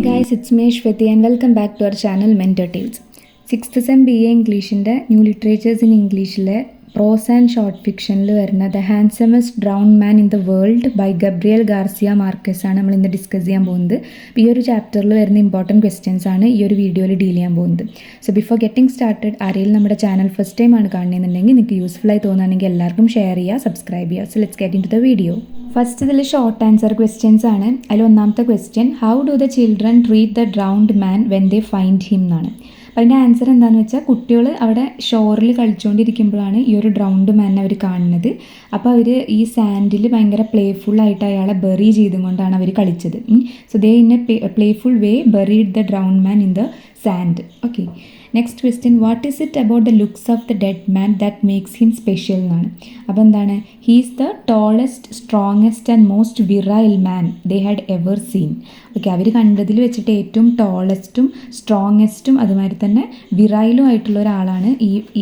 guys, it's me Shweti and welcome back to our channel Mentor Tales. 6th Sem BA ഇംഗ്ലീഷിൻ്റെ new literatures in ഇംഗ്ലീഷിലെ prose and short ഫിക്ഷനിൽ വരുന്ന the handsomest drowned man in the world by Gabriel Garcia Marquez ആണ് നമ്മൾ ഇന്ന് discuss ചെയ്യാൻ പോകുന്നത്. ഈ ഒരു ചാപ്റ്ററിൽ വരുന്ന ഇമ്പോർട്ടൻറ്റ് ക്വസ്റ്റ്യൻസ് ആണ് ഈ ഒരു വീഡിയോയിൽ ഡീൽ ചെയ്യാൻ പോകുന്നത്. സോ ബിഫോർ ഗെറ്റിംഗ് സ്റ്റാർട്ടഡ്, ആരെങ്കിലും നമ്മുടെ ചാനൽ ഫസ്റ്റ് ടൈം ആണ് കാണുന്നതെന്നുണ്ടെങ്കിൽ നിങ്ങൾക്ക് യൂസ്ഫുൾ ആയി തോന്നുകയാണെങ്കിൽ എല്ലാവർക്കും ഷെയർ ചെയ്യുക, സബ്സ്ക്രൈബ് ചെയ്യുക. So let's get into the video. First ഇതിൽ ഷോർട്ട് ആൻസർ ക്വസ്റ്റ്യൻസ് ആണ്. അതിൽ ഒന്നാമത്തെ question, how do the children treat the drowned man when they find him എന്നാണ്. അപ്പോൾ അതിൻ്റെ ആൻസർ എന്താണെന്ന് വെച്ചാൽ, കുട്ടികൾ അവിടെ ഷോറിൽ കളിച്ചുകൊണ്ടിരിക്കുമ്പോഴാണ് ഈ ഒരു ഡ്രൗണ്ട് മാൻ അവർ കാണുന്നത്. അപ്പോൾ അവർ ഈ സാൻഡിൽ ഭയങ്കര പ്ലേഫുള്ളായിട്ട് അയാളെ ബെറി ചെയ്തും കൊണ്ടാണ് അവർ കളിച്ചത്. So they in a playful way buried the drowned man in the sand. Okay, next question, what is it about the looks of the dead man that makes him special എന്നാണ്. അപ്പോൾ എന്താണ്, he's the tallest, strongest and most virile man they had ever seen. Okay, അവർ കണ്ടതിൽ വെച്ചിട്ട് ഏറ്റവും ടോളസ്റ്റും സ്ട്രോങ്ങസ്റ്റും അതുമാതിരി തന്നെ വിറൈലും ആയിട്ടുള്ള ഒരാളാണ്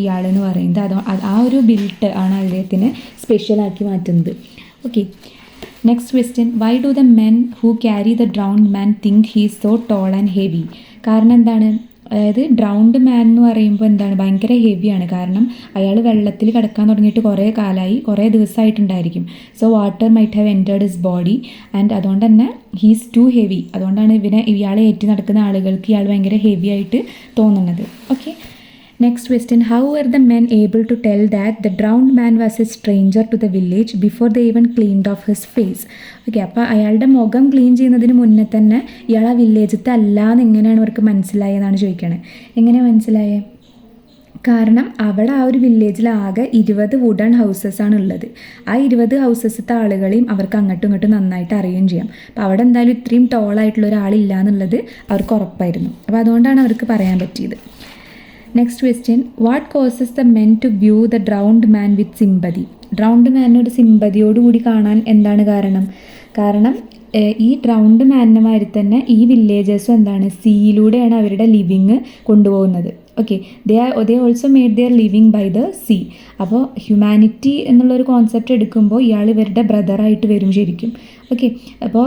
ഇയാളെന്ന് പറയുന്നത്. ആ ഒരു ബിൽട്ട് ആണ് അദ്ദേഹത്തിന് സ്പെഷ്യലാക്കി മാറ്റുന്നത്. Okay, next question, why do the men who carry the drowned man think he is so tall and heavy. കാരണം എന്താണ്, അതായത് ഡ്രൗണ്ട് മാൻ എന്ന് പറയുമ്പോൾ എന്താണ്, ഭയങ്കര ഹെവിയാണ്. കാരണം അയാൾ വെള്ളത്തിൽ കിടക്കാൻ തുടങ്ങിയിട്ട് കുറേ കാലമായി, കുറേ ദിവസമായിട്ടുണ്ടായിരിക്കും. So water might have entered his body and അതുകൊണ്ട് തന്നെ ഹീസ് ടു ഹെവി. അതുകൊണ്ടാണ് ഇയാളെ ഏറ്റി നടക്കുന്ന ആളുകൾക്ക് ഇയാൾ ഭയങ്കര ഹെവി ആയിട്ട് തോന്നുന്നത്. Okay, next question, how are the men able to tell that the drowned man was a stranger to the village before the even cleaned off his face. Okay, അപ്പോൾ അയാളുടെ മുഖം ക്ലീൻ ചെയ്യുന്നതിന് മുന്നേ തന്നെ ഇയാൾ ആ വില്ലേജത്തെ അല്ലാന്ന് എങ്ങനെയാണ് അവർക്ക് മനസ്സിലായെന്നാണ് ചോദിക്കണത്. എങ്ങനെ മനസ്സിലായേ? കാരണം അവിടെ ആ ഒരു വില്ലേജിൽ ആകെ 20 വുഡൺ ഹൗസസ് ആണ് ഉള്ളത്. ആ 20 ഹൗസസത്തെ ആളുകളെയും അവർക്ക് അങ്ങോട്ടും ഇങ്ങോട്ടും നന്നായിട്ട് അറിയുകയും ചെയ്യാം. അപ്പോൾ അവിടെ എന്തായാലും ഇത്രയും ടോളായിട്ടുള്ള ഒരാളില്ല എന്നുള്ളത് അവർക്ക് ഉറപ്പായിരുന്നു. അപ്പോൾ അതുകൊണ്ടാണ് അവർക്ക് പറയാൻ പറ്റിയത്. Next question, what causes the men to view the drowned man with sympathy. Drowned മാനോട് സിമ്പതിയോടുകൂടി കാണാൻ എന്താണ് കാരണം? കാരണം ഈ ഡ്രൗണ്ട് മാനിനെമാതിരി തന്നെ ഈ വില്ലേജേഴ്സും എന്താണ്, സീയിലൂടെയാണ് അവരുടെ ലിവിങ് കൊണ്ടുപോകുന്നത്. Okay, they also made their living by the sea. അപ്പോൾ ഹ്യൂമാനിറ്റി എന്നുള്ളൊരു കോൺസെപ്റ്റ് എടുക്കുമ്പോൾ ഇയാൾ ഇവരുടെ ബ്രദറായിട്ട് വരും ശരിക്കും. ഓക്കെ, അപ്പോൾ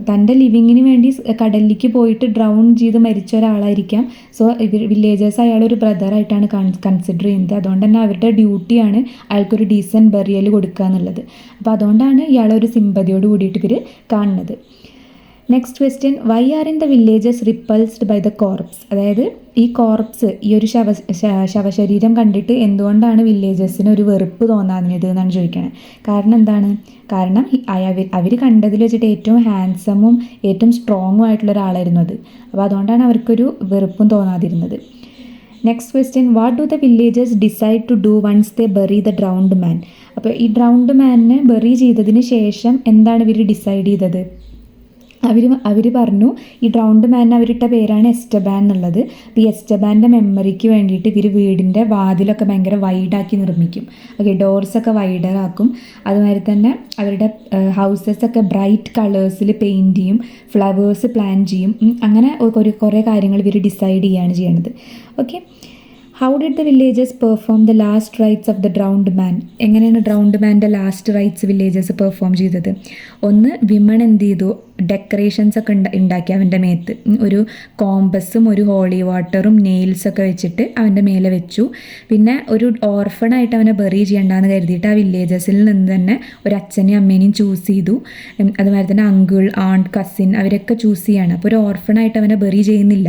തൻ്റെ ലിവിങ്ങിന് വേണ്ടി കടലിലേക്ക് പോയിട്ട് ഡ്രൗൺ ചെയ്ത് മരിച്ച ഒരാളായിരിക്കാം. സോ വില്ലേജേഴ്സ് അയാളൊരു ബ്രദറായിട്ടാണ് കൺസിഡർ ചെയ്യുന്നത്. അതുകൊണ്ട് തന്നെ അവരുടെ ഡ്യൂട്ടിയാണ് അയാൾക്കൊരു ഡീസൻറ്റ് ബറിയൽ കൊടുക്കുക എന്നുള്ളത്. അപ്പോൾ അതുകൊണ്ടാണ് ഇയാളൊരു സിമ്പതിയോട് കൂടിയിട്ട് ഇവർ കാണുന്നത്. Next question, why are in the villages repulsed by the corpse. അതായത് ഈ കോർപ്സ്, ഈ ഒരു ശവശരീരം കണ്ടിട്ട് എന്തുകൊണ്ടാണ് വില്ലേജസിന് ഒരു വെറുപ്പ് തോന്നാഞ്ഞത് എന്നാണ് ചോദിക്കണത്. കാരണം എന്താണ്? കാരണം അവർ കണ്ടതിൽ വെച്ചിട്ട് ഏറ്റവും ഹാൻഡ്സമും ഏറ്റവും സ്ട്രോങ്ങും ആയിട്ടുള്ള ഒരാളായിരുന്നു അത്. അപ്പോൾ അതുകൊണ്ടാണ് അവർക്കൊരു വെറുപ്പും തോന്നാതിരുന്നത്. Next question, what do the villagers decide to do once they bury the drowned man. അപ്പോൾ ഈ ഡ്രൗണ്ട് മാനിനെ ബറി ചെയ്തതിന് ശേഷം എന്താണ് ഇവർ ഡിസൈഡ് ചെയ്തത്? അവർ പറഞ്ഞു, ഈ ഡ്രൗണ്ട് മാനിന് അവരിട്ട പേരാണ് എസ്റ്റബാൻ എന്നുള്ളത്. അപ്പോൾ ഈ എസ്റ്റബാൻ്റെ മെമ്മറിക്ക് വേണ്ടിയിട്ട് ഇവർ വീടിൻ്റെ വാതിലൊക്കെ ഭയങ്കര വൈഡാക്കി നിർമ്മിക്കും. ഓക്കെ, ഡോർസൊക്കെ വൈഡറാക്കും. അതുമാതിരി തന്നെ അവരുടെ ഹൗസസൊക്കെ ബ്രൈറ്റ് കളേഴ്സിൽ പെയിൻറ്റ് ചെയ്യും, ഫ്ലവേഴ്സ് പ്ലാൻ ചെയ്യും. അങ്ങനെ കുറേ കാര്യങ്ങൾ ഇവർ ഡിസൈഡ് ചെയ്യുകയാണ് ചെയ്യണത്. Okay, how did the villagers perform the last rites of the drowned man. എങ്ങനെയാണ് ഡ്രൗണ്ട് മാൻ്റെ ലാസ്റ്റ് റൈറ്റ്സ് വില്ലേജേഴ്സ് പെർഫോം ചെയ്തത്? ഒന്ന്, വിമൺ എന്ത് ചെയ്തു, ഡെക്കറേഷൻസ് ഒക്കെ ഉണ്ടാക്കി അവൻ്റെ മേത്ത്. ഒരു കോമ്പസും ഒരു ഹോളി വാട്ടറും നെയിൽസൊക്കെ വെച്ചിട്ട് അവൻ്റെ മേലെ വെച്ചു. പിന്നെ ഒരു ഓർഫണായിട്ട് അവനെ ബറി ചെയ്യണ്ടെന്ന് കരുതിയിട്ട് ആ വില്ലേജസിൽ നിന്ന് തന്നെ ഒരു അച്ഛനെയും അമ്മേനെയും ചൂസ് ചെയ്തു. അതുമാതിരി തന്നെ അങ്കിൾ, ആണ്ട്, കസിൻ അവരൊക്കെ ചൂസ് ചെയ്യാണ്. അപ്പോൾ ഒരു ഓർഫണായിട്ട് അവനെ ബറി ചെയ്യുന്നില്ല.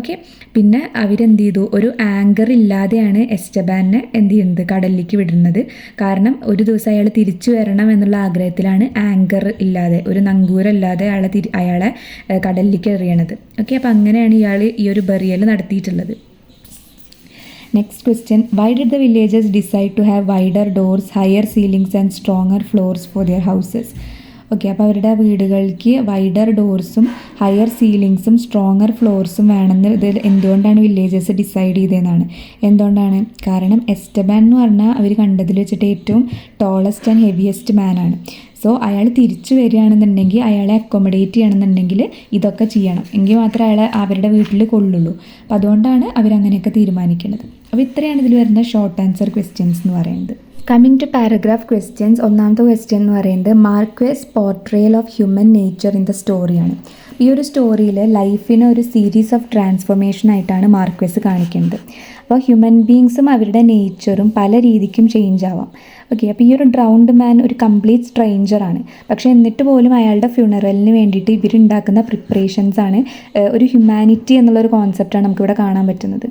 ഓക്കെ, പിന്നെ അവരെന്ത് ചെയ്തു, ഒരു ആങ്കർ ഇല്ലാതെയാണ് എസ്റ്റബാനെ എന്ത് ചെയ്യുന്നത്, കടലിലേക്ക് വിടുന്നത്. കാരണം ഒരു ദിവസം അയാൾ തിരിച്ചു വരണം എന്നുള്ള ആഗ്രഹത്തിലാണ് ആങ്കർ ഇല്ലാതെ, ഒരു നങ്കൂരല്ലാതെ അയാളെ കടലിലേക്ക് എറിയണത്. ഓക്കെ, അപ്പോൾ അങ്ങനെയാണ് ഇയാൾ ഈ ഒരു ബറിയൽ നടത്തിയിട്ടുള്ളത്. Next question, why did the villagers decide to have wider doors, higher ceilings and stronger floors for their houses. Okay, അപ്പോൾ അവരുടെ വീടുകൾക്ക് വൈഡർ ഡോർസും ഹയർ സീലിങ്സും സ്ട്രോങ്ങർ ഫ്ലോർസും വേണമെന്ന് ഇത് എന്തുകൊണ്ടാണ് വില്ലേജേഴ്സ് ഡിസൈഡ് ചെയ്തതെന്നാണ്. എന്തുകൊണ്ടാണ്? കാരണം എസ്റ്റബാൻ എന്ന് പറഞ്ഞാൽ അവർ കണ്ടതിൽ വെച്ചിട്ട് ഏറ്റവും ടോളസ്റ്റ് ആൻഡ് ഹെവിയസ്റ്റ് മാനാണ്. സോ അയാൾ തിരിച്ചു വരികയാണെന്നുണ്ടെങ്കിൽ, അയാളെ അക്കോമഡേറ്റ് ചെയ്യണമെന്നുണ്ടെങ്കിൽ ഇതൊക്കെ ചെയ്യണം, എങ്കിൽ മാത്രമേ അയാളെ അവരുടെ വീട്ടിൽ കൊള്ളുള്ളൂ. അപ്പോൾ അതുകൊണ്ടാണ് അവരങ്ങനെയൊക്കെ തീരുമാനിക്കുന്നത്. അപ്പോൾ ഇത്രയാണ് ഇതിൽ വരുന്ന ഷോർട്ട് ആൻസർ ക്വസ്റ്റ്യൻസ് എന്ന് പറയുന്നത്. കമ്മിങ് ടു പാരഗ്രാഫ് ക്വസ്റ്റ്യൻസ്, ഒന്നാമത്തെ ക്വസ്റ്റ്യൻ എന്ന് പറയുന്നത് Marquez portrayal of human nature in the സ്റ്റോറിയാണ്. ഈ ഒരു സ്റ്റോറിയിൽ ലൈഫിനെ ഒരു സീരീസ് ഓഫ് ട്രാൻസ്ഫോർമേഷൻ ആയിട്ടാണ് മാർക്വസ് കാണിക്കുന്നത്. അപ്പോൾ ഹ്യൂമൻ ബീങ്സും അവരുടെ നേച്ചറും പല രീതിക്കും ചേഞ്ച് ആവാം. ഓക്കെ, അപ്പോൾ ഈ ഒരു ഡ്രൗണ്ട് മാൻ ഒരു കംപ്ലീറ്റ് സ്ട്രേഞ്ചറാണ്. പക്ഷേ എന്നിട്ട് പോലും അയാളുടെ ഫ്യൂണറലിന് വേണ്ടിയിട്ട് ഇവരുണ്ടാക്കുന്ന പ്രിപ്പറേഷൻസാണ് ഒരു ഹ്യൂമാനിറ്റി എന്നുള്ളൊരു കോൺസെപ്റ്റാണ് നമുക്കിവിടെ കാണാൻ പറ്റുന്നത്.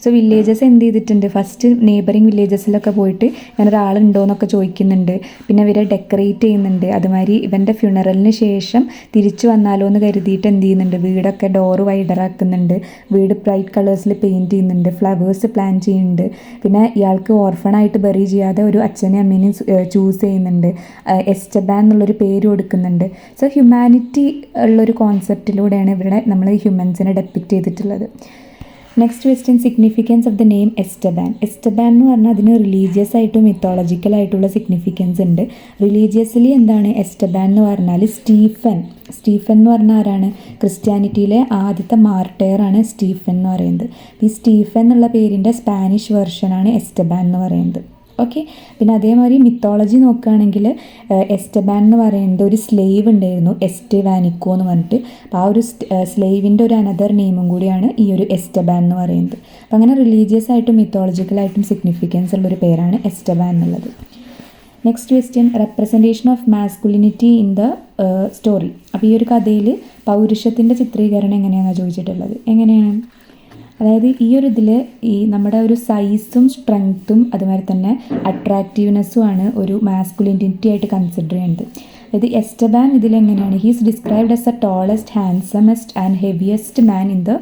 സോ വില്ലേജസ് എന്ത് ചെയ്തിട്ടുണ്ട്, ഫസ്റ്റ് നെയ്ബറിങ് വില്ലേജസിലൊക്കെ പോയിട്ട് ഇങ്ങനെ ഒരാളുണ്ടോ എന്നൊക്കെ ചോദിക്കുന്നുണ്ട്. പിന്നെ ഇവരെ ഡെക്കറേറ്റ് ചെയ്യുന്നുണ്ട്. അതുമാതിരി ഇവൻ്റെ ഫ്യൂണറലിന് ശേഷം തിരിച്ചു വന്നാലോ എന്ന് കരുതിയിട്ട് എന്ത് ചെയ്യുന്നുണ്ട്, വീടൊക്കെ ഡോറ് വൈഡറാക്കുന്നുണ്ട്, വീട് ബ്രൈറ്റ് കളേഴ്സിൽ പെയിൻറ്റ് ചെയ്യുന്നുണ്ട്, ഫ്ലവേഴ്സ് പ്ലാൻ ചെയ്യുന്നുണ്ട്. പിന്നെ ഇയാൾക്ക് ഓർഫണായിട്ട് ബറി ചെയ്യാതെ ഒരു അച്ഛനെയും അമ്മേനെയും ചൂസ് ചെയ്യുന്നുണ്ട്. എസ്റ്റബാൻ എന്നുള്ളൊരു പേര് കൊടുക്കുന്നുണ്ട്. സോ ഹ്യൂമാനിറ്റി ഉള്ളൊരു കോൺസെപ്റ്റിലൂടെയാണ് ഇവിടെ നമ്മൾ ഹ്യൂമൻസിനെ ഡെപ്പിക്റ്റ് ചെയ്തിട്ടുള്ളത്. Next question, significance of the name Esteban. Esteban എന്ന് പറഞ്ഞാൽ അതിന് റിലീജിയസ് ആയിട്ടും മിത്തോളജിക്കലായിട്ടുള്ള സിഗ്നിഫിക്കൻസ് ഉണ്ട്. റിലീജിയസ്ലി എന്താണ് എസ്റ്റബാൻ എന്ന് പറഞ്ഞാൽ സ്റ്റീഫൻ എന്ന് പറഞ്ഞാൽ ആരാണ്, ക്രിസ്ത്യാനിറ്റിയിലെ ആദ്യത്തെ മാർട്ടയറാണ് സ്റ്റീഫൻ എന്ന് പറയുന്നത്. ഈ സ്റ്റീഫൻ എന്നുള്ള പേരിൻ്റെ സ്പാനിഷ് വെർഷനാണ് എസ്റ്റബാൻ എന്ന് പറയുന്നത്. ഓക്കെ, പിന്നെ അതേമാതിരി മിത്തോളജി നോക്കുകയാണെങ്കിൽ എസ്റ്റബാൻ എന്ന് പറയുന്നത് ഒരു സ്ലേവ് ഉണ്ടായിരുന്നു, എസ്റ്റെവാനിക്കോ എന്ന് പറഞ്ഞിട്ട്. അപ്പോൾ ആ ഒരു സ്ലേവിൻ്റെ ഒരു അനദർ നെയിമും കൂടിയാണ് ഈ ഒരു എസ്റ്റബാൻ എന്ന് പറയുന്നത്. അപ്പോൾ അങ്ങനെ റിലീജിയസ് ആയിട്ടും മിത്തോളജിക്കലായിട്ടും സിഗ്നിഫിക്കൻസ് ഉള്ളൊരു പേരാണ് എസ്റ്റബാൻ എന്നുള്ളത്. Next question, representation of masculinity in the story. അപ്പോൾ ഈ ഒരു കഥയിൽ പൗരുഷത്തിൻ്റെ ചിത്രീകരണം എങ്ങനെയാണെന്ന് ചോദിച്ചിട്ടുള്ളത്. എങ്ങനെയാണ്, അതായത് ഈ ഒരു ഇതിൽ ഈ നമ്മുടെ ഒരു സൈസും സ്ട്രെങ്ത്തും അതുമാതിരി തന്നെ അട്രാക്റ്റീവ്നെസ്സുമാണ് ഒരു മാസ്കുലിനിറ്റി ആയിട്ട് കൺസിഡർ ചെയ്യുന്നത്. അതായത് എസ്റ്റബാൻ ഇതിലെങ്ങനെയാണ്, he's described as the tallest, handsomest and heaviest man in the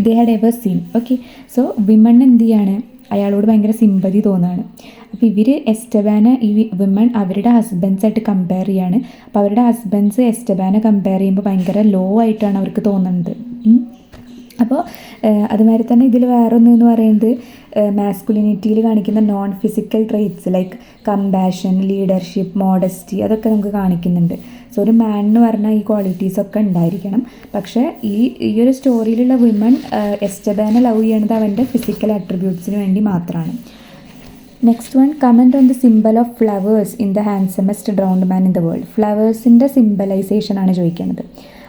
they had ever seen. Okay, so women എന്ത് ചെയ്യാണ്, അയാളോട് ഭയങ്കര സിമ്പതി തോന്നുകയാണ്. അപ്പോൾ ഇവർ എസ്റ്റബാനെ ഈ വിമൺ അവരുടെ ഹസ്ബൻഡ്സായിട്ട് കമ്പയർ ചെയ്യാണ്. അപ്പോൾ അവരുടെ ഹസ്ബൻഡ്സ് എസ്റ്റബാനെ കമ്പയർ ചെയ്യുമ്പോൾ ഭയങ്കര ലോ ആയിട്ടാണ് അവർക്ക് തോന്നുന്നത്. അപ്പോൾ അതുമാതിരി തന്നെ ഇതിൽ വേറൊന്നെന്ന് പറയുന്നത് മാസ്കുലിനിറ്റിയിൽ കാണിക്കുന്ന non physical traits like compassion, leadership, modesty, അതൊക്കെ നമുക്ക് കാണിക്കുന്നുണ്ട്. സോ ഒരു മാൻ എന്ന് പറഞ്ഞാൽ ഈ ക്വാളിറ്റീസൊക്കെ ഉണ്ടായിരിക്കണം. പക്ഷേ ഈ ഒരു സ്റ്റോറിയിലുള്ള വിമൺ എസ്റ്റബാനെ ലവ് ചെയ്യണത് അവൻ്റെ ഫിസിക്കൽ അട്രിബ്യൂട്ട്സിന് വേണ്ടി മാത്രമാണ്. Next one, comment on the symbol of flowers in the handsomest drowned man in the world. ഫ്ലവേഴ്സിൻ്റെ സിംബലൈസേഷനാണ് ചോദിക്കുന്നത്.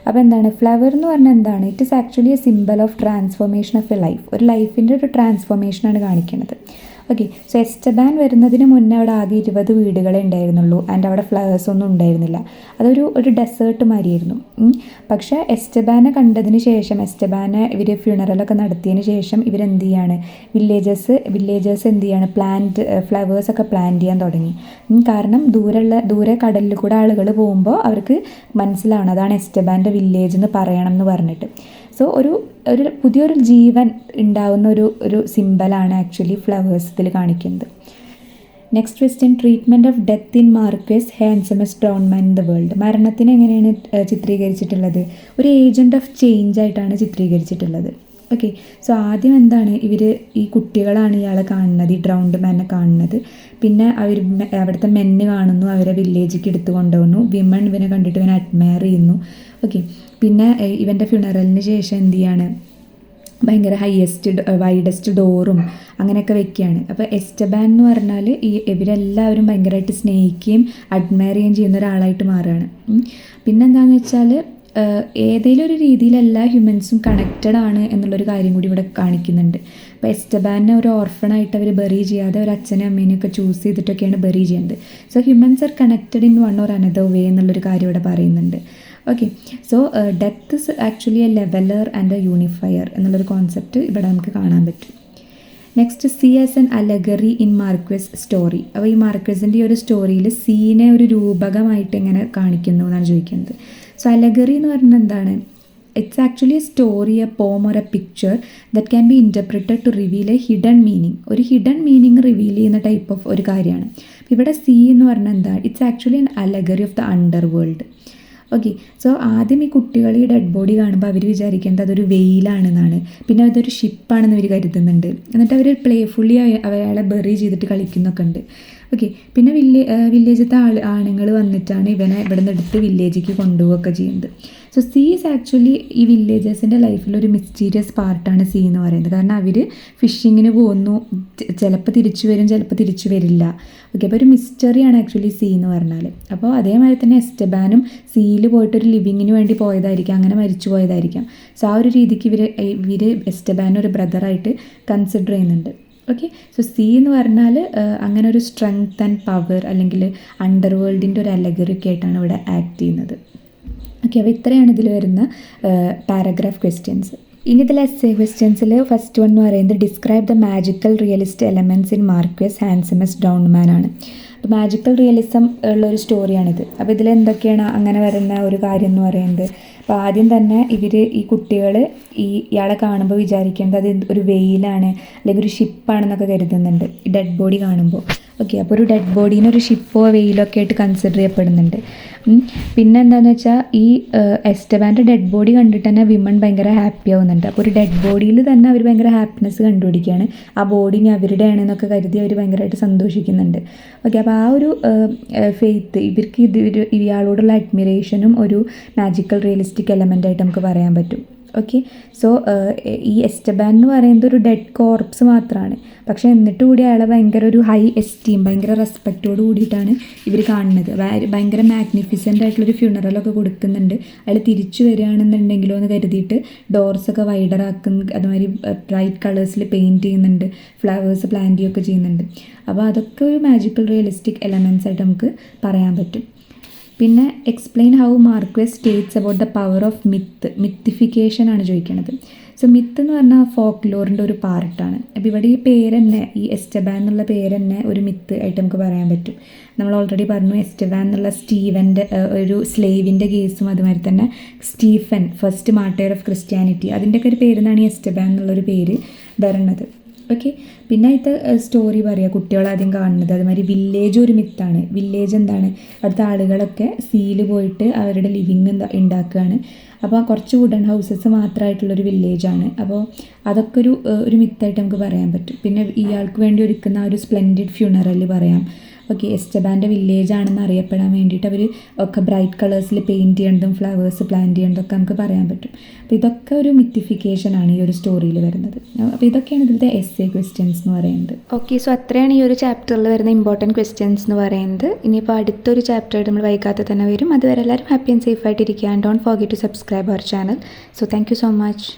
അപ്പോൾ എന്താണ് ഫ്ലവർ എന്ന് പറഞ്ഞാൽ എന്താണ്, it is actually a symbol of transformation of a life. ഒരു ലൈഫിൻ്റെ ഒരു ട്രാൻസ്ഫോർമേഷനാണ് കാണിക്കുന്നത്. ഓക്കെ, സോ എസ്റ്റബാൻ വരുന്നതിന് മുന്നേ അവിടെ ആകെ 20 വീടുകളെ ഉണ്ടായിരുന്നുള്ളൂ. ആൻഡ് അവിടെ ഫ്ലവേഴ്സ് ഒന്നും ഉണ്ടായിരുന്നില്ല. അതൊരു ഡെസേർട്ട് മാതിരിയായിരുന്നു. പക്ഷേ എസ്റ്റബാനെ കണ്ടതിന് ശേഷം, എസ്റ്റബാനെ ഇവർ ഫ്യൂണറലൊക്കെ നടത്തിയതിന് ശേഷം ഇവരെന്ത് ചെയ്യാണ്, വില്ലേജേഴ്സ് എന്ത് ചെയ്യാണ്, ഫ്ലവേഴ്സൊക്കെ പ്ലാന്റ് ചെയ്യാൻ തുടങ്ങി. കാരണം ദൂരെ കടലിൽ കൂടെ ആളുകൾ പോകുമ്പോൾ അവർക്ക് മനസ്സിലാവണം അതാണ് എസ്റ്റബാൻ്റെ വില്ലേജ് എന്ന് പറയണം എന്ന് പറഞ്ഞിട്ട്. സോ ഒരു പുതിയൊരു ജീവൻ ഉണ്ടാവുന്ന ഒരു സിംബലാണ് ആക്ച്വലി ഫ്ലവേഴ്സ് ഇതിൽ കാണിക്കുന്നത്. Next question, treatment of death in Marquez handsomest drowned man in the world. മരണത്തിന് എങ്ങനെയാണ് ചിത്രീകരിച്ചിട്ടുള്ളത്, ഒരു ഏജൻറ്റ് ഓഫ് ചേഞ്ച് ആയിട്ടാണ് ചിത്രീകരിച്ചിട്ടുള്ളത്. ഓക്കെ, സോ ആദ്യം എന്താണ്, ഈ കുട്ടികളാണ് ഇയാളെ കാണുന്നത്, ഈ ഡ്രൗണ്ട് മാനെ കാണുന്നത്. പിന്നെ അവിടുത്തെ മെന്ന് കാണുന്നു, അവരെ വില്ലേജിലേക്ക് എടുത്തു കൊണ്ടുപോകുന്നു. വിമൺ ഇവനെ കണ്ടിട്ട് ഇവനെ അഡ്മയർ ചെയ്യുന്നു. ഓക്കെ, പിന്നെ ഇവൻ്റെ ഫ്യൂണറലിന് ശേഷം എന്ത് ചെയ്യാണ്, ഭയങ്കര വൈഡസ്റ്റ് ഡോറും അങ്ങനെയൊക്കെ വെക്കുകയാണ്. അപ്പോൾ എസ്റ്റബാൻ എന്ന് പറഞ്ഞാൽ ഇവരെല്ലാവരും ഭയങ്കരമായിട്ട് സ്നേഹിക്കുകയും അഡ്മയർ ചെയ്യുകയും ചെയ്യുന്ന ഒരാളായിട്ട് മാറുകയാണ്. പിന്നെന്താണെന്ന് വെച്ചാൽ ഏതെങ്കിലും ഒരു രീതിയിൽ എല്ലാ ഹ്യൂമൻസും കണക്റ്റഡ് ആണ് എന്നുള്ളൊരു കാര്യം കൂടി ഇവിടെ കാണിക്കുന്നുണ്ട്. അപ്പോൾ എസ്റ്റബാനെ ഒരു ഓർഫണായിട്ട് അവർ ബറി ചെയ്യാതെ ഒരു അച്ഛനെയും അമ്മേനെയൊക്കെ ചൂസ് ചെയ്തിട്ടൊക്കെയാണ് ബറി ചെയ്യുന്നത്. So humans are connected in one or another way എന്നുള്ളൊരു കാര്യം ഇവിടെ പറയുന്നുണ്ട്. Okay, so death is actually a leveller and a unifier എന്നുള്ളൊരു കോൺസെപ്റ്റ് ഇവിടെ നമുക്ക് കാണാൻ പറ്റും. Next, see as an allegory in Marquez story. അപ്പോൾ ഈ മാർക്വസിൻ്റെ ഈ ഒരു സ്റ്റോറിയിൽ സീനെ ഒരു രൂപകമായിട്ട് എങ്ങനെ കാണിക്കുന്നു എന്നാണ് ചോദിക്കുന്നത്. സോ അലഗറി എന്ന് പറഞ്ഞാൽ എന്താണ്, it's actually a story, a poem or a picture that can be interpreted to reveal a hidden meaning. ഒരു ഹിഡൻ മീനിങ് റിവീൽ ചെയ്യുന്ന ടൈപ്പ് ഓഫ് ഒരു കാര്യമാണ്. ഇവിടെ സീ എന്ന് പറഞ്ഞാൽ എന്താ, it's actually an allegory of the underworld. Okay, so ആദ്യം ഈ കുട്ടികൾ ഈ ഡെഡ് ബോഡി കാണുമ്പോൾ അവർ വിചാരിക്കേണ്ടത് അതൊരു വെയിലാണെന്നാണ്. പിന്നെ അതൊരു ഷിപ്പാണെന്ന് ഇവർ കരുതുന്നുണ്ട്. എന്നിട്ട് അവർ പ്ലേഫുള്ളി അയാളെ ബറി ചെയ്തിട്ട് കളിക്കുന്നൊക്കെ ഉണ്ട്. ഓക്കെ, പിന്നെ വില്ലേജത്തെ ആണുങ്ങൾ വന്നിട്ടാണ് ഇവനെ ഇവിടെ നിന്ന് എടുത്ത് വില്ലേജിലേക്ക് കൊണ്ടുപോവുകയൊക്കെ ചെയ്യുന്നത്. സോ സീ ഈസ് ആക്ച്വലി ഈ വില്ലേജേഴ്സിൻ്റെ ലൈഫിലൊരു മിസ്റ്റീരിയസ് പാർട്ടാണ് സീ എന്ന് പറയുന്നത്. കാരണം അവർ ഫിഷിങ്ങിന് പോകുന്നു, ചിലപ്പോൾ തിരിച്ചു വരും, ചിലപ്പോൾ തിരിച്ചു വരില്ല. ഓക്കെ, അപ്പോൾ ഒരു മിസ്റ്ററിയാണ് ആക്ച്വലി സീ എന്ന് പറഞ്ഞാൽ. അപ്പോൾ അതേമാതിരി തന്നെ എസ്റ്റബാനും സീയിൽ പോയിട്ടൊരു ലിവിങ്ങിന് വേണ്ടി പോയതായിരിക്കാം, അങ്ങനെ മരിച്ചു പോയതായിരിക്കാം. സോ ആ ഒരു രീതിക്ക് ഇവർ എസ്റ്റബാനെ ഒരു ബ്രദറായിട്ട് കൺസിഡർ ചെയ്യുന്നുണ്ട്. ഓക്കെ, സോ സീ എന്ന് പറഞ്ഞാൽ അങ്ങനെ ഒരു സ്ട്രെങ്ത് ആൻഡ് പവർ അല്ലെങ്കിൽ അണ്ടർ വേൾഡിൻ്റെ ഒരു അലഗറിയൊക്കെ ആയിട്ടാണ് ഇവിടെ ആക്ട് ചെയ്യുന്നത്. ഓക്കെ, അപ്പോൾ ഇത്രയാണ് ഇതിൽ വരുന്ന പാരഗ്രാഫ് ക്വസ്റ്റ്യൻസ്. ഇനി ഇതിൽ എസ്സേ ക്വസ്റ്റ്യൻസിൽ ഫസ്റ്റ് വൺ എന്ന് പറയുന്നത് describe the magical realist elements in Marquez handsomest drowned ആണ്. അപ്പോൾ മാജിക്കൽ റിയലിസം ഉള്ളൊരു സ്റ്റോറിയാണിത്. അപ്പോൾ ഇതിൽ എന്തൊക്കെയാണ് അങ്ങനെ വരുന്ന ഒരു കാര്യം എന്ന് പറയുന്നത്, അപ്പോൾ ആദ്യം തന്നെ ഈ കുട്ടികൾ ഇയാളെ കാണുമ്പോൾ വിചാരിക്കേണ്ടത് അത് ഒരു വെയിലാണ് അല്ലെങ്കിൽ ഒരു ഷിപ്പാണെന്നൊക്കെ കരുതുന്നുണ്ട് ഡെഡ് ബോഡി കാണുമ്പോൾ. ഓക്കെ, അപ്പോൾ ഒരു ഡെഡ് ബോഡീനെ ഒരു ഷിപ്പോ വെയിലൊക്കെ ആയിട്ട് കൺസിഡർ ചെയ്യപ്പെടുന്നുണ്ട്. പിന്നെ എന്താണെന്ന് വെച്ചാൽ ഈ എസ്റ്റബാൻ്റെ ഡെഡ് ബോഡി കണ്ടിട്ട് തന്നെ വിമൺ ഭയങ്കര ഹാപ്പി ആവുന്നുണ്ട്. അപ്പോൾ ഒരു ഡെഡ് ബോഡിയിൽ തന്നെ അവർ ഭയങ്കര ഹാപ്പിനെസ് കണ്ടുപിടിക്കുകയാണ്. ആ ബോഡി ഇനി അവരുടെയാണെന്നൊക്കെ കരുതി അവർ ഭയങ്കരമായിട്ട് സന്തോഷിക്കുന്നുണ്ട്. ഓക്കെ, അപ്പോൾ ആ ഒരു ഫെയ്ത്ത് ഇവർക്ക് ഇയാളോടുള്ള അഡ്മിറേഷനും ഒരു മാജിക്കൽ റിയലിസ്റ്റിക് എലമെൻ്റായിട്ട് നമുക്ക് പറയാൻ പറ്റും. ഓക്കെ, സോ ഈ എസ്റ്റബാൻ എന്ന് പറയുന്നത് ഒരു ഡെഡ് കോർപ്സ് മാത്രമാണ്. പക്ഷേ എന്നിട്ട് കൂടി അയാളെ ഭയങ്കര ഒരു ഹൈ എസ്റ്റീം, ഭയങ്കര റെസ്പെക്റ്റോട് കൂടിയിട്ടാണ് ഇവർ കാണുന്നത്. ഭയങ്കര മാഗ്നിഫിസൻ്റ് ആയിട്ടുള്ളൊരു ഫ്യൂണറലൊക്കെ കൊടുക്കുന്നുണ്ട്. അയാൾ തിരിച്ചു വരികയാണെന്നുണ്ടെങ്കിലോ എന്ന് കരുതിയിട്ട് ഡോർസൊക്കെ വൈഡറാക്കുന്നു, അതുമാതിരി ബ്രൈറ്റ് കളേഴ്സിൽ പെയിൻറ്റ് ചെയ്യുന്നുണ്ട്, ഫ്ലവേഴ്സ് പ്ലാന്റ് ചെയ്യുകയൊക്കെ ചെയ്യുന്നുണ്ട്. അപ്പോൾ അതൊക്കെ ഒരു മാജിക്കൽ റിയലിസ്റ്റിക് എലമെൻറ്റ്സ് ആയിട്ട് നമുക്ക് പറയാൻ പറ്റും. പിന്നെ explain how Marquez states about the power of mythification ആണ് ചോദിക്കുന്നത്. സോ മിത്ത് എന്ന് പറഞ്ഞാൽ ഫോക്ക് ലോറിൻ്റെ ഒരു പാർട്ടാണ്. അപ്പോൾ ഇവിടെ ഈ പേര് തന്നെ, ഈ എസ്റ്റബാൻ എന്നുള്ള പേര് തന്നെ ഒരു മിത്ത് ആയിട്ട് നമുക്ക് പറയാൻ പറ്റും. നമ്മൾ ഓൾറെഡി പറഞ്ഞു എസ്റ്റബാൻ എന്നുള്ള സ്റ്റീവൻ്റെ ഒരു സ്ലേവിൻ്റെ കേസും, അതുമാതിരി തന്നെ Stephen first martyr of Christianity, അതിൻ്റെയൊക്കെ ഒരു പേരിന്നാണ് ഈ എസ്റ്റബാൻ എന്നുള്ളൊരു പേര് വരുന്നത്. ഓക്കെ, പിന്നെ ഇത് സ്റ്റോറി പറയുക കുട്ടികളാദ്യം കാണുന്നത്. അതുമാതിരി വില്ലേജ് ഒരു മിത്താണ്. വില്ലേജ് എന്താണ്, അവിടുത്തെ ആളുകളൊക്കെ സീയിൽ പോയിട്ട് അവരുടെ ലിവിങ് ഉണ്ടാക്കുകയാണ്. അപ്പോൾ കുറച്ച് വുഡൻ ഹൗസസ് മാത്രമായിട്ടുള്ളൊരു വില്ലേജാണ്. അപ്പോൾ അതൊക്കെ ഒരു മിത്തായിട്ട് നമുക്ക് പറയാൻ പറ്റും. പിന്നെ ഇയാൾക്ക് വേണ്ടി ഒരുക്കുന്ന ഒരു സ്പ്ലെൻഡിഡ് ഫ്യൂണറൽ പറയാം. ഓക്കെ, എസ്റ്റബാൻ്റെ വില്ലേജ് ആണെന്ന് അറിയപ്പെടാൻ വേണ്ടിയിട്ട് അവർ ഒക്കെ ബ്രൈറ്റ് കളേഴ്സിൽ പെയിൻറ്റ് ചെയ്യേണ്ടതും ഫ്ലവേഴ്സ് പ്ലാന്റ് ചെയ്യേണ്ടതൊക്കെ നമുക്ക് പറയാൻ പറ്റും. അപ്പോൾ ഇതൊക്കെ ഒരു മിത്തിഫിക്കേഷനാണ് ഈ ഒരു സ്റ്റോറിയിൽ വരുന്നത്. അപ്പോൾ ഇതൊക്കെയാണ് ഇതിൻ്റെ എസ്സേ ക്വസ്റ്റ്യൻസ് എന്ന് പറയുന്നത്. ഓക്കെ, സോ അത്രയാണ് ഈ ഒരു ചാപ്റ്ററിൽ വരുന്ന ഇമ്പോർട്ടൻറ്റ് ക്വസ്റ്റ്യൻസ് എന്ന് പറയുന്നത്. ഇനിയിപ്പോൾ അടുത്തൊരു ചാപ്റ്റർ നമ്മൾ വൈകാതെ തന്നെ വരും. അതുവരെ എല്ലാവരും ഹാപ്പി ആൻഡ് സേഫ് ആയിട്ടിരിക്കുക. And don't forget to subscribe our channel. So thank you so much.